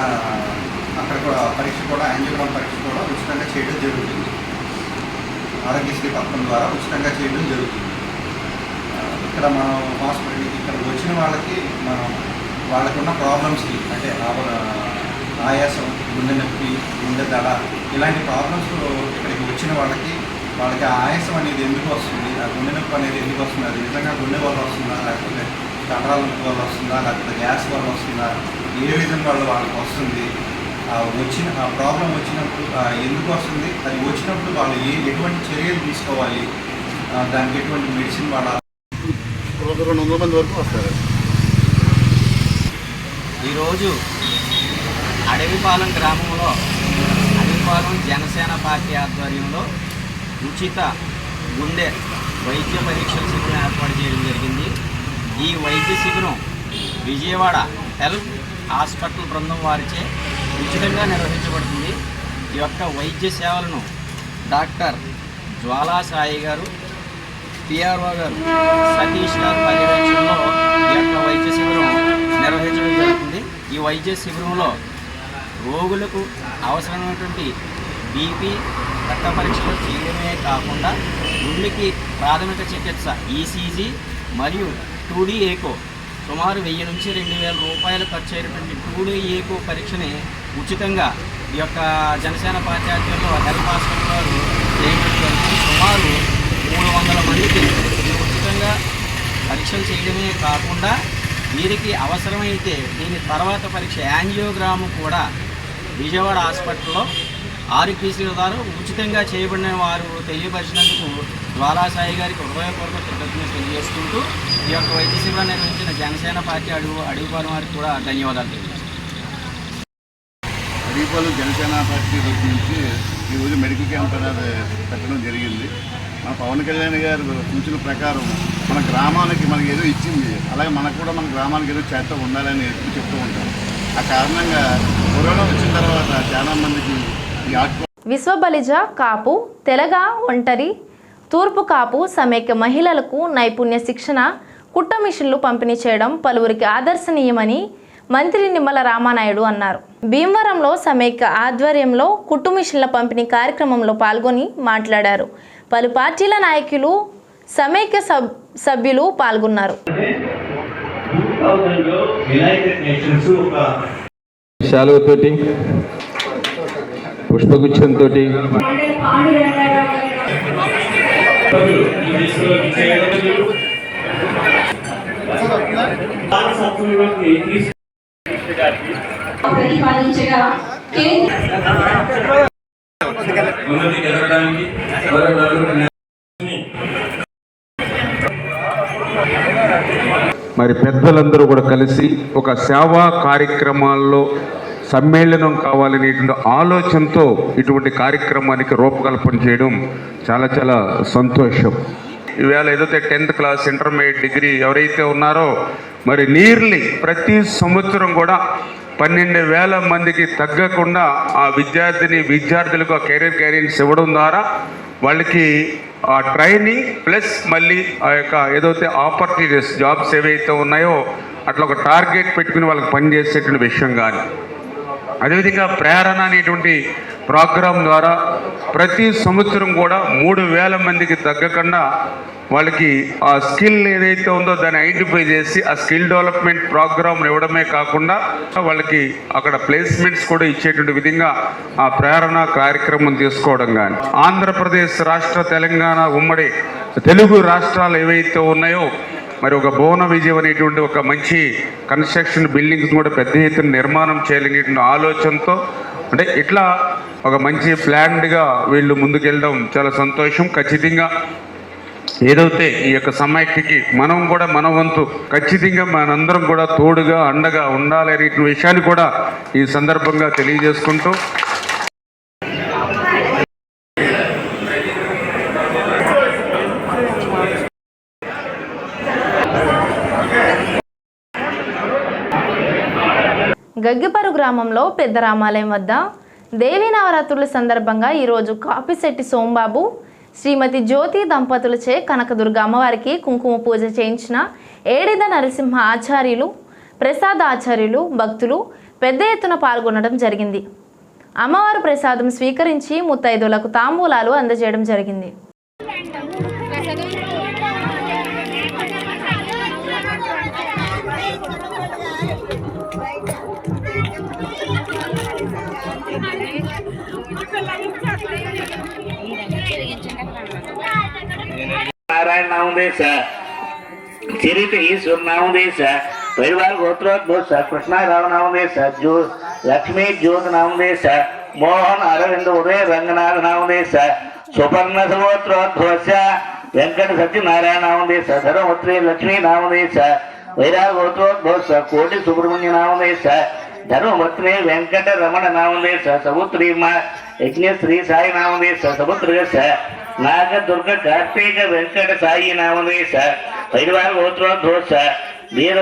అక్కడ కూడా పరీక్ష కూడా యాంజియోగ్రామ్ పరీక్ష కూడా ఉచితంగా చేయడం జరుగుతుంది. ఆరోగ్యశ్రీ పథకం ద్వారా ఉచితంగా చేయడం జరుగుతుంది. ఇక్కడ మనం హాస్పిటల్ ఇక్కడ వచ్చిన వాళ్ళకి మనం వాళ్ళకున్న ప్రాబ్లమ్స్కి అంటే ఆయాసం, గుండె నొప్పి, గుండె దడ ఇలాంటి ప్రాబ్లమ్స్ ఇక్కడికి వచ్చిన వాళ్ళకి ఆయాసం అనేది ఎందుకు వస్తుంది, ఆ గుండె నొప్పి అనేది ఎందుకు వస్తుంది, అది నిజంగా గుండె వల్ల వస్తుందా, లేకపోతే కండరాల నొప్పి వల్ల వస్తుందా, లేకపోతే గ్యాస్ వల్ల వస్తుందా, ఏ రీజన్ వల్ల వాళ్ళకి వస్తుంది, ఆ ప్రాబ్లం వచ్చినప్పుడు ఎందుకు వస్తుంది, అది వచ్చినప్పుడు వాళ్ళు ఎటువంటి చర్యలు తీసుకోవాలి, దానికి ఎటువంటి మెడిసిన్ వాడాలి. 200 మంది వరకు వస్తారు. ఈరోజు అడవిపాలెం గ్రామంలో అడవిపాలెం జనసేన పార్టీ ఆధ్వర్యంలో ఉచిత గుండె వైద్య పరీక్షల శిబిరం ఏర్పాటు చేయడం జరిగింది. ఈ వైద్య శిబిరం విజయవాడ హెల్త్ హాస్పిటల్ బృందం వారిచే ఉచితంగా నిర్వహించబడుతుంది. ఈ యొక్క వైద్య సేవలను డాక్టర్ జ్వాలా సాయి గారు, పిఆర్ఓ గారు సతీష్ గారు పర్యవేక్షణలో ఈ యొక్క వైద్య శిబిరం నిర్వహించడం జరుగుతుంది. ఈ వైద్య శిబిరంలో రోగులకు అవసరమైనటువంటి బీపీ రక్త పరీక్షలు చేయడమే కాకుండా గుండెకి ప్రాథమిక చికిత్స ఈసీజీ మరియు 2D ఏకో సుమారు 1000 నుంచి 2000 రూపాయలు ఖర్చు అయినటువంటి 2D ఏకో పరీక్షని ఉచితంగా ఈ యొక్క జనసేన పార్టీ ఆధ్వర్యంలో హెల్త్ హాస్పిటల్ వారు చేయడం జరుగుతుంది. సుమారు 300 మందికి ఉచితంగా పరీక్షలు చేయడమే కాకుండా వీరికి అవసరమైతే దీని తర్వాత పరీక్ష యాంజియోగ్రాము కూడా విజయవాడ హాస్పిటల్లో ఆరోగ్యశ్రీ ద్వారా ఉచితంగా చేయబడిన వారు తెలియపరిచినందుకు జ్వాలాసాయి గారికి హృదయపూర్వక కృతజ్ఞతలు తెలియజేసుకుంటూ ఈ యొక్క వైద్య శిబిరాన్ని నిర్వహించిన జనసేన పార్టీ అడవిపాలెం వారికి కూడా ధన్యవాదాలు తెలియజేస్తాను. అడవిపాలెం జనసేన పార్టీ నుంచి ఈరోజు మెడికల్ క్యాంప్ అనేది పెట్టడం జరిగింది. మన పవన్ కళ్యాణ్ గారు సూచన ప్రకారం మన గ్రామానికి మనకి ఏదో ఇచ్చింది, అలాగే మనకు కూడా మన గ్రామానికి ఏదో చేత ఉండాలని చెప్తూ ఉంటాం. ఆ కారణంగా కరోనా వచ్చిన తర్వాత చాలా మందికి విశ్వబలిజ కాపు, తెలగ ఒంటరి, తూర్పు కాపు సమైక్య మహిళలకు నైపుణ్య శిక్షణ కుట్ట మిషన్లు పంపిణీ చేయడం పలువురికి ఆదర్శనీయమని మంత్రి నిమ్మల రామానాయుడు అన్నారు. భీమవరంలో సమైక్య ఆధ్వర్యంలో కుట్టు మిషన్ల పంపిణీ కార్యక్రమంలో పాల్గొని మాట్లాడారు. పలు పార్టీల నాయకులు, సమైక్య సభ్యులు పాల్గొన్నారు. పుష్పగుచ్చంతో మరి పెద్దలందరూ కూడా కలిసి ఒక సేవా కార్యక్రమాల్లో సమ్మేళనం కావాలనేటువంటి ఆలోచనతో ఇటువంటి కార్యక్రమానికి రూపకల్పన చేయడం చాలా చాలా సంతోషం. ఈవేళ ఏదైతే 10th క్లాస్, ఇంటర్మీడియట్, డిగ్రీ ఎవరైతే ఉన్నారో మరి నీర్లీ ప్రతి సంవత్సరం కూడా 12,000 మందికి తగ్గకుండా ఆ విద్యార్థులకు ఆ కెరీర్ గైడెన్స్ ఇవ్వడం ద్వారా వాళ్ళకి ఆ ట్రైనింగ్ ప్లస్ మళ్ళీ ఆ యొక్క ఏదైతే ఆపర్చునిటీస్ జాబ్స్ ఏవైతే ఉన్నాయో అట్లా ఒక టార్గెట్ పెట్టుకుని వాళ్ళకి పనిచేసేటువంటి విషయం కానీ, అదేవిధంగా ప్రేరణ అనేటువంటి ప్రోగ్రాం ద్వారా ప్రతి సంవత్సరం కూడా 3,000 మందికి తగ్గకుండా వాళ్ళకి ఆ స్కిల్ ఏదైతే ఉందో దాన్ని ఐడెంటిఫై చేసి ఆ స్కిల్ డెవలప్మెంట్ ప్రోగ్రామ్ని ఇవ్వడమే కాకుండా వాళ్ళకి అక్కడ ప్లేస్మెంట్స్ కూడా ఇచ్చేటువంటి విధంగా ఆ ప్రేరణ కార్యక్రమం తీసుకోవడం కానీ, ఆంధ్రప్రదేశ్ రాష్ట్ర, తెలంగాణ ఉమ్మడి తెలుగు రాష్ట్రాలు ఏవైతే ఉన్నాయో మరి ఒక భువన విజయం అనేటువంటి ఒక మంచి కన్స్ట్రక్షన్ బిల్డింగ్స్ కూడా పెద్ద ఎత్తున నిర్మాణం చేయాలనేటువంటి ఆలోచనతో అంటే ఇట్లా ఒక మంచి ప్లాన్డ్గా వీళ్ళు ముందుకెళ్ళడం చాలా సంతోషం. ఖచ్చితంగా ఏదైతే ఈ యొక్క సమైక్యకి మనం కూడా మన వంతు ఖచ్చితంగా మనందరం కూడా తోడుగా అండగా ఉండాలి అనే విషయాన్ని కూడా ఈ సందర్భంగా తెలియజేసుకుంటూ గగ్గిపరు గ్రామంలో పెద్ద రామాలయం వద్ద దేవీ నవరాత్రుల సందర్భంగా ఈరోజు కాపిశెట్టి సోంబాబు శ్రీమతి జ్యోతి దంపతులచే కనకదుర్గ అమ్మవారికి కుంకుమ పూజ చేయించిన ఏడిద నరసింహ ఆచార్యులు ప్రసాద్ ఆచార్యులు భక్తులు పెద్ద ఎత్తున పాల్గొనడం జరిగింది. అమ్మవారు ప్రసాదం స్వీకరించి ముత్తైదులకు తాంబూలాలు అందజేయడం జరిగింది. नारायण नाम देश चरित ईश्वर नाम देश परिवार गोत्रोद्भूष कृष्णा राव नाम देश जो लक्ष्मी ज्योत नाम देश मोहन अरविंद उदय रंगनाथ नाम देश सुपर्ण सगोत्रोद्भूष वेंकट सत्यनारायण नाम देश धर्मपुत्री लक्ष्मी नाम देश वैराग गोत्रोद्भूष कोटि सुब्रह्मण्य नाम देश धर्मपत्नी वेंकट रमण नाम देश समुद्री यज्ञ श्री साई नाम देश समुद्र नाग दुर्ग कार्तिक वेंकट साई नाम देश परिवार गोत्रोद्भूष वीर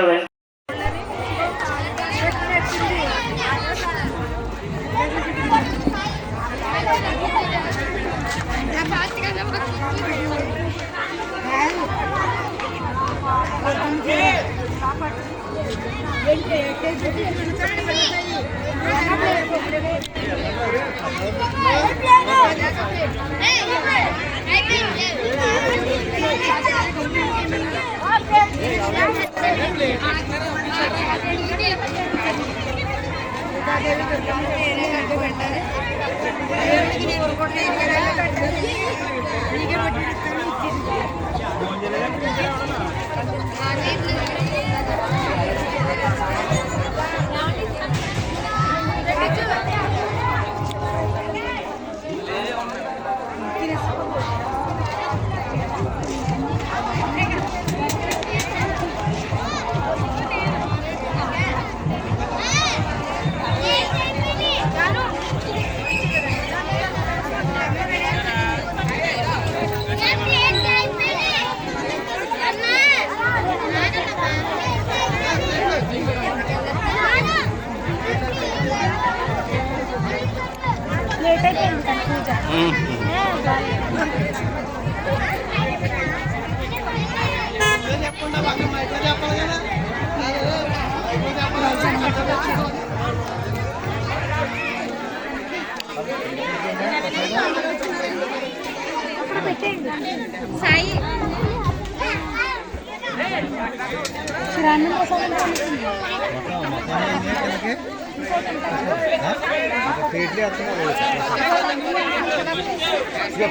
సాయి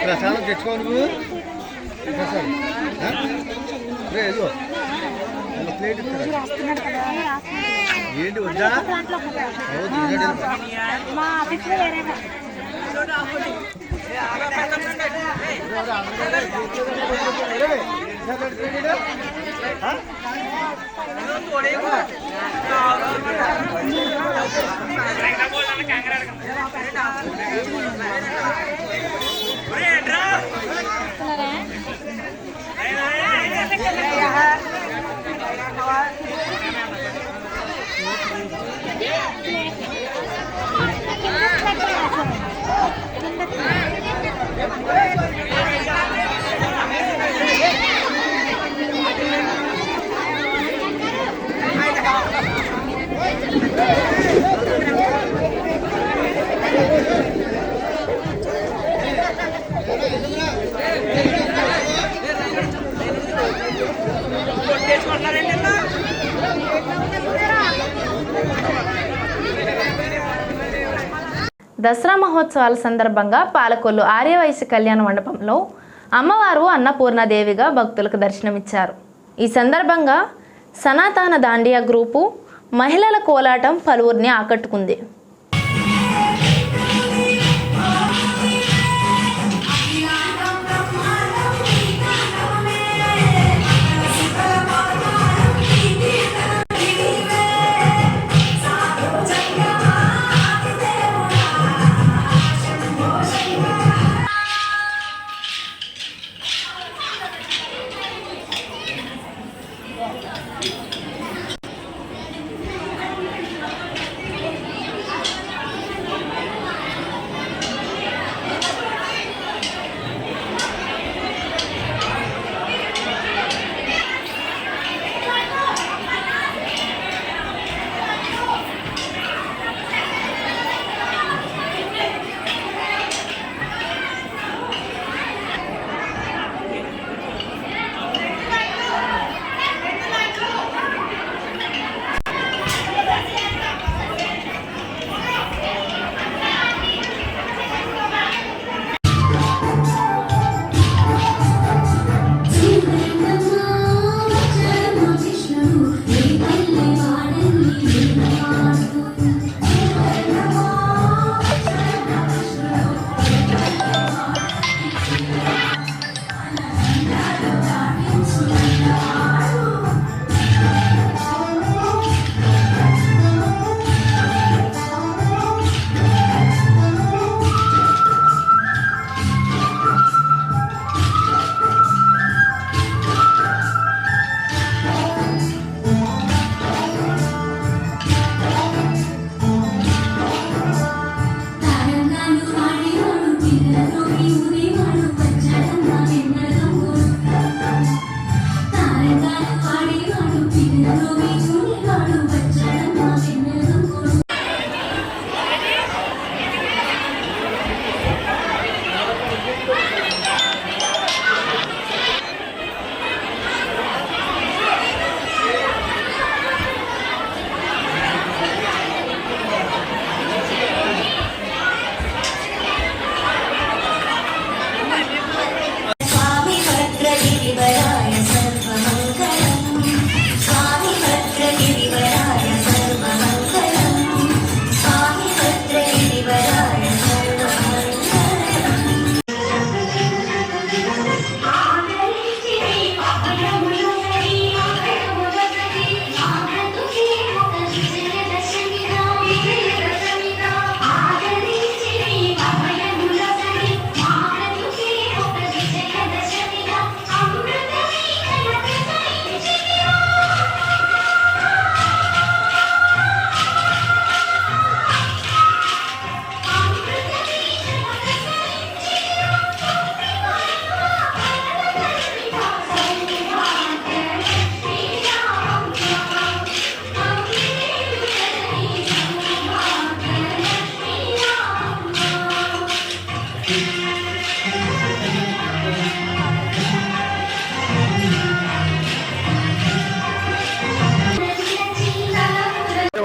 ప్రసాదం తెచ్చుకో నువ్వు ప్లేట్ ఏంటి వద్దా మా ఆఫీస్లో వేరేగా దసరా మహోత్సవాల సందర్భంగా పాలకొల్లు ఆర్యవైశ్య కళ్యాణ మండపంలో అమ్మవారు అన్నపూర్ణాదేవిగా భక్తులకు దర్శనమిచ్చారు. ఈ సందర్భంగా సనాతన దాండియా గ్రూపు మహిళల కోలాటం పలువురిని ఆకట్టుకుంది.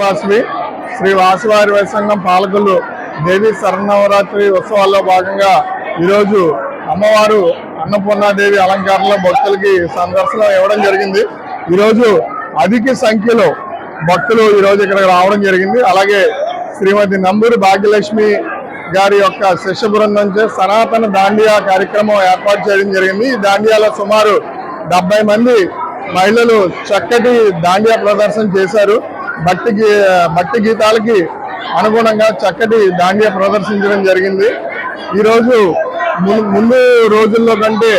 వాసవి శ్రీ వాసవారి సంఘం పాలకులు దేవి శరన్నవరాత్రి ఉత్సవాల్లో భాగంగా ఈరోజు అమ్మవారు అన్నపూర్ణాదేవి అలంకారంలో భక్తులకి సందర్శనం ఇవ్వడం జరిగింది. ఈరోజు అధిక సంఖ్యలో భక్తులు ఈరోజు ఇక్కడికి రావడం జరిగింది. అలాగే శ్రీమతి నంబూరి భాగ్యలక్ష్మి గారి యొక్క శిష్య బృందం చే సనాతన దాండియా కార్యక్రమం ఏర్పాటు చేయడం జరిగింది. ఈ దాండియాలో సుమారు 70 మంది మహిళలు చక్కటి దాండియా ప్రదర్శన చేశారు. భక్తి గీతాలకి అనుగుణంగా చక్కటి దాండియా ప్రదర్శించడం జరిగింది. ఈరోజు ముందు రోజుల్లో కంటే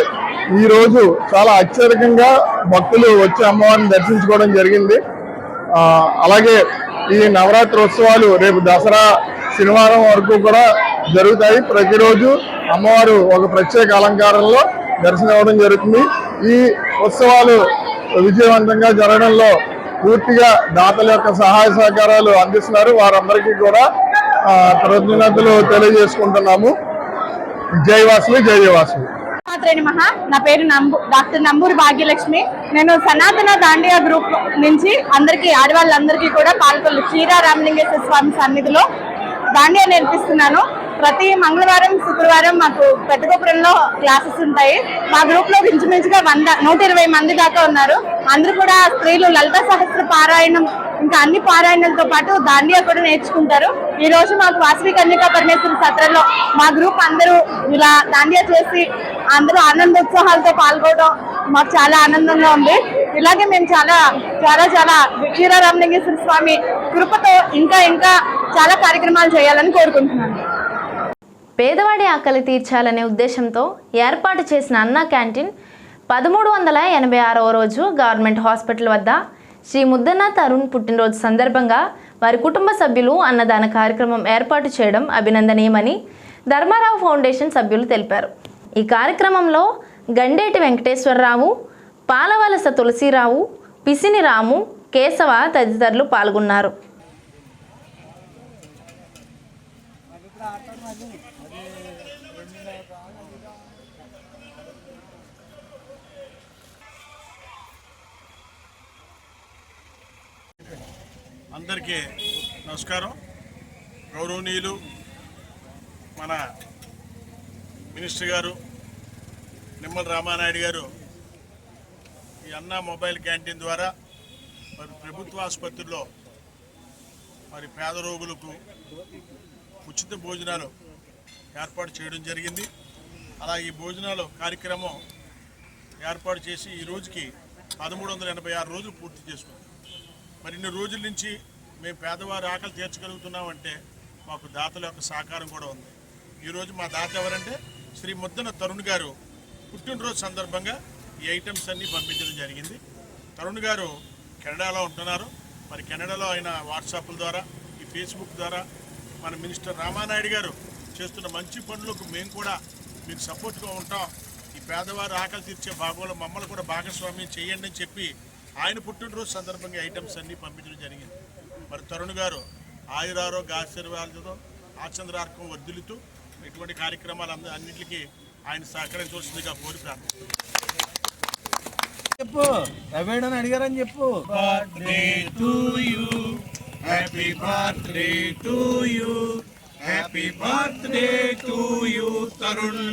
ఈ రోజు చాలా అత్యధికంగా భక్తులు వచ్చి అమ్మవారిని దర్శించుకోవడం జరిగింది. అలాగే ఈ నవరాత్రి ఉత్సవాలు రేపు దసరా శనివారం వరకు కూడా జరుగుతాయి. ప్రతిరోజు అమ్మవారు ఒక ప్రత్యేక అలంకారంలో దర్శనం ఇవ్వడం జరుగుతుంది. ఈ ఉత్సవాలు విజయవంతంగా జరగడంలో పూర్తిగా దాతల యొక్క సహాయ సహకారాలు అందిస్తున్నారు. వారందరికీ కూడా కృతజ్ఞతలు తెలియజేసుకుంటున్నాము. జై వాసవి, జై వాసవి. నా పేరు డాక్టర్ నంబూరి భాగ్యలక్ష్మి. నేను సనాతన దాండియా గ్రూప్ నుంచి అందరికీ ఆడవాళ్ళందరికీ కూడా పాల్గొని క్షీరారామలింగేశ్వర స్వామి సన్నిధిలో దాండియా నేర్పిస్తున్నాను. ప్రతి మంగళవారం శుక్రవారం మాకు పెద్దగోపురంలో క్లాసెస్ ఉంటాయి. మా గ్రూప్ లో ఇంచుమించుగా 120 మంది దాకా ఉన్నారు. అందరూ కూడా స్త్రీలు లలిత సహస్ర పారాయణం ఇంకా అన్ని పారాయణలతో పాటు దాండియా కూడా నేర్చుకుంటారు. ఈ రోజు మాకు వాసవి కన్యకా పరమేశ్వరి సత్రంలో మా గ్రూప్ అందరూ ఇలా దాండియా చేసి అందరూ ఆనందోత్సాహాలతో పాల్గొనడం మాకు చాలా ఆనందంగా ఉంది. ఇలాగే మేము చాలా చాలా చాలా క్షీరారామలింగేశ్వర స్వామి కృపతో ఇంకా ఇంకా చాలా కార్యక్రమాలు చేయాలని కోరుకుంటున్నాను. పేదవాడి ఆకలి తీర్చాలనే ఉద్దేశంతో ఏర్పాటు చేసిన అన్నా క్యాంటీన్ 1386వ రోజు గవర్నమెంట్ హాస్పిటల్ వద్ద శ్రీ ముద్దన్న తరుణ్ పుట్టినరోజు సందర్భంగా వారి కుటుంబ సభ్యులు అన్నదాన కార్యక్రమం ఏర్పాటు చేయడం అభినందనీయమని ధర్మారావు ఫౌండేషన్ సభ్యులు తెలిపారు. ఈ కార్యక్రమంలో గండేటి వెంకటేశ్వరరావు, పాలవలస తులసిరావు, పిసిని రాము, కేశవ తదితరులు పాల్గొన్నారు. అందరికీ నమస్కారం. గౌరవనీయులు మన మినిస్టర్ గారు నిమ్మల రామానాయుడు గారు ఈ అన్నా మొబైల్ క్యాంటీన్ ద్వారా మరి ప్రభుత్వ ఆసుపత్రుల్లో మరి పేద రోగులకు ఉచిత భోజనాలు ఏర్పాటు చేయడం జరిగింది. అలా ఈ భోజనాలు కార్యక్రమం ఏర్పాటు చేసి ఈ రోజుకి 1386 రోజులు పూర్తి చేసుకున్నాం. మరి ఇన్ని రోజుల నుంచి మేము పేదవారి ఆకలి తీర్చగలుగుతున్నామంటే మాకు దాతల యొక్క సహకారం కూడా ఉంది. ఈరోజు మా దాత ఎవరంటే శ్రీ ముద్దన తరుణ్ గారు పుట్టినరోజు సందర్భంగా ఈ ఐటమ్స్ అన్నీ పంపించడం జరిగింది. తరుణ్ గారు కెనడాలో ఉంటున్నారు. మరి కెనడాలో ఆయన వాట్సాప్ల ద్వారా ఈ ఫేస్బుక్ ద్వారా మన మినిస్టర్ రామానాయుడు గారు చేస్తున్న మంచి పనులకు మేము కూడా మీకు సపోర్ట్గా ఉంటాం, ఈ పేదవారి ఆకలి తీర్చే భాగంలో మమ్మల్ని కూడా భాగస్వామ్యం చేయండి అని చెప్పి ఆయన పుట్టినరోజు సందర్భంగా ఐటమ్స్ అన్నీ పంపించడం జరిగింది. మరి తరుణ్ గారు ఆయురారోగ్య ఆశీర్వాదాలతో ఆచంద్రార్కం వర్ధిల్లుతూ ఇటువంటి కార్యక్రమాలు అన్నింటికి ఆయన సహకరించవలసిందిగా కోరి ప్రార్థిస్తున్నాను. చెప్పు రవేడని అడిగారని చెప్పు. Birthday to you, happy birthday to you, happy birthday to you Tarun,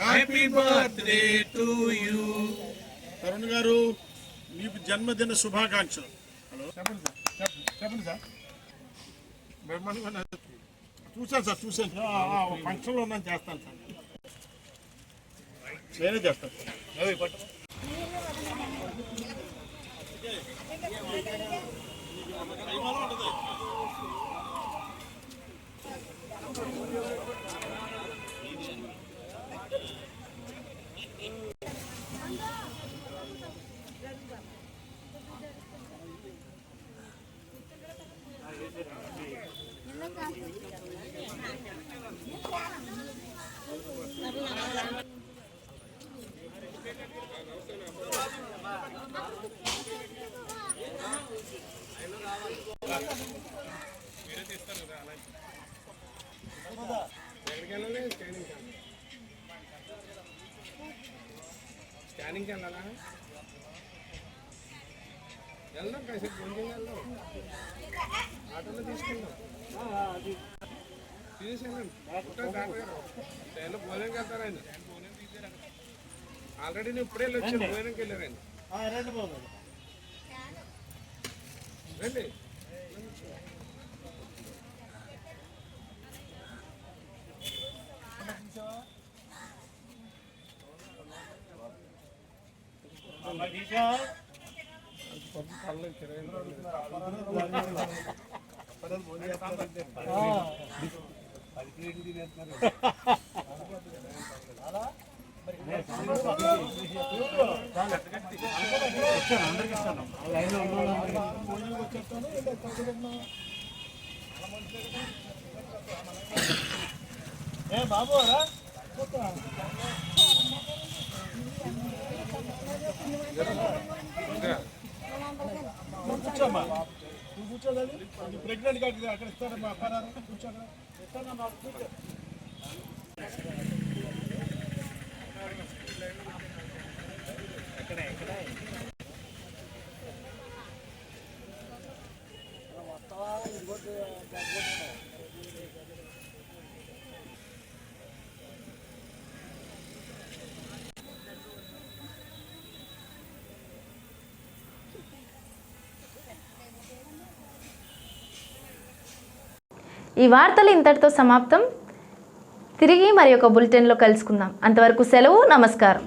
happy birthday to you. Tarun గారు మీకు జన్మదిన శుభాకాంక్షలు. హలో చెప్పండి సార్, చెప్పండి సార్. చూశాను సార్, చూశాను సార్. ఫంక్షన్లో ఉన్నాను, చేస్తాను సార్, నేనే చేస్తాను సార్. స్కానింగ్ వెళ్ళాలా? వెళ్దాం కాసేపు భోజనం వెళ్దాం, ఆటోలో తీసుకెళ్దాం. తీసుకెళ్ళండి ట్రైన్లో భోజనంకి వెళ్తారు ఆయన. ఆల్రెడీ నేను ఇప్పుడే వచ్చాను, భోజనంకి వెళ్ళారు ఆయన. రండి. బాబు రా కూర్చోమ్మా, నువ్వు కూర్చోగలి. ప్రెగ్నెంట్ గా అక్కడ ఇస్తారమ్మా, అప్పారారు కూర్చోగా ఇస్తానమ్మా, కూర్చో. ఈ వార్తలు ఇంతటితో సమాప్తం. తిరిగి మరి ఒక బులెటిన్లో కలుసుకుందాం. అంతవరకు సెలవు. నమస్కారం.